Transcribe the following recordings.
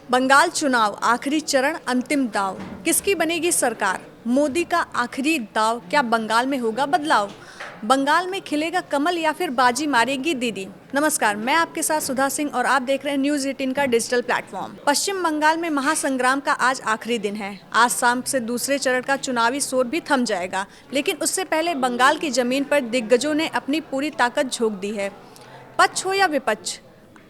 बंगाल चुनाव आखिरी चरण अंतिम दाव, किसकी बनेगी सरकार? मोदी का आखिरी दाव, क्या बंगाल में होगा बदलाव? बंगाल में खिलेगा कमल या फिर बाजी मारेगी दीदी? नमस्कार, मैं आपके साथ सुधा सिंह और आप देख रहे हैं न्यूज़ 18 का डिजिटल प्लेटफॉर्म। पश्चिम बंगाल में महासंग्राम का आज आखिरी दिन है। आज शाम से दूसरे चरण का चुनावी शोर भी थम जाएगा, लेकिन उससे पहले बंगाल की जमीन पर दिग्गजों ने अपनी पूरी ताकत झोंक दी है। पक्ष हो या विपक्ष,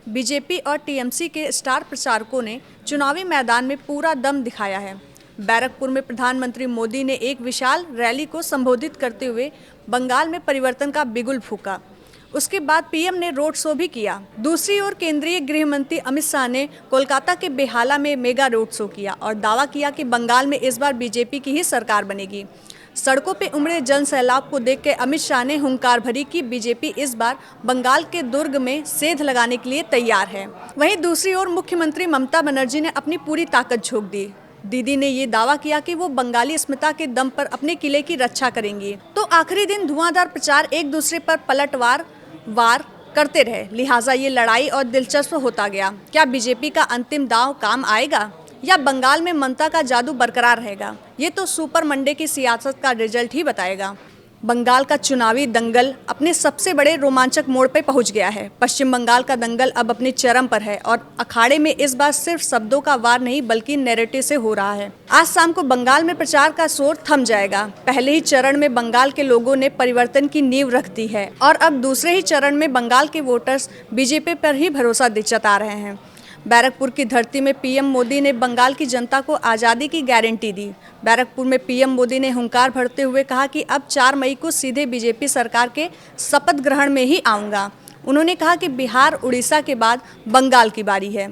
बीजेपी और टीएमसी के स्टार प्रचारकों ने चुनावी मैदान में पूरा दम दिखाया है। बैरकपुर में प्रधानमंत्री मोदी ने एक विशाल रैली को संबोधित करते हुए बंगाल में परिवर्तन का बिगुल फूंका। उसके बाद पीएम ने रोड शो भी किया। दूसरी ओर केंद्रीय गृह मंत्री अमित शाह ने कोलकाता के बेहाला में मेगा रोड शो किया और दावा किया कि बंगाल में इस बार बीजेपी की ही सरकार बनेगी। सड़कों पे उमड़े जन सैलाब को देख के अमित शाह ने हुंकार भरी कि बीजेपी इस बार बंगाल के दुर्ग में सेंध लगाने के लिए तैयार है। वहीं दूसरी ओर मुख्यमंत्री ममता बनर्जी ने अपनी पूरी ताकत झोंक दी। दीदी ने ये दावा किया कि वो बंगाली अस्मिता के दम पर अपने किले की रक्षा करेंगी। तो आखिरी दिन धुआंधार प्रचार एक दूसरे पर पलटवार करते रहे, लिहाजा ये लड़ाई और दिलचस्प होता गया। क्या बीजेपी का अंतिम दांव काम आएगा या बंगाल में ममता का जादू बरकरार रहेगा? ये तो सुपर मंडे की सियासत का रिजल्ट ही बताएगा। बंगाल का चुनावी दंगल अपने सबसे बड़े रोमांचक मोड़ पर पहुंच गया है। पश्चिम बंगाल का दंगल अब अपने चरम पर है और अखाड़े में इस बार सिर्फ शब्दों का वार नहीं बल्कि नैरेटिव से हो रहा है। आज शाम को बंगाल में प्रचार का शोर थम जाएगा। पहले ही चरण में बंगाल के लोगों ने परिवर्तन की नींव रख दी है और अब दूसरे ही चरण में बंगाल के वोटर्स बीजेपी पर ही भरोसा जता रहे हैं। बैरकपुर की धरती में पीएम मोदी ने बंगाल की जनता को आज़ादी की गारंटी दी। बैरकपुर में पीएम मोदी ने हुंकार भरते हुए कहा कि अब 4 मई को सीधे बीजेपी सरकार के शपथ ग्रहण में ही आऊँगा। उन्होंने कहा कि बिहार उड़ीसा के बाद बंगाल की बारी है।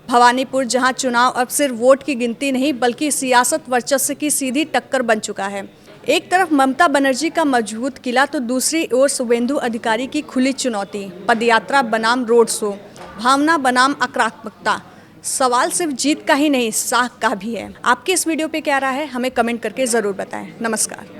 भवानीपुर, जहां चुनाव अब सिर्फ वोट की गिनती नहीं बल्कि सियासत वर्चस्व की सीधी टक्कर बन चुका है। एक तरफ ममता बनर्जी का मजबूत किला तो दूसरी ओर शुभेंदु अधिकारी की खुली चुनौती, पदयात्रा बनाम रोड शो, भावना बनाम आक्रामकता। सवाल सिर्फ जीत का ही नहीं, साख का भी है। आपके इस वीडियो पे क्या राय है, हमें कमेंट करके ज़रूर बताएं। नमस्कार।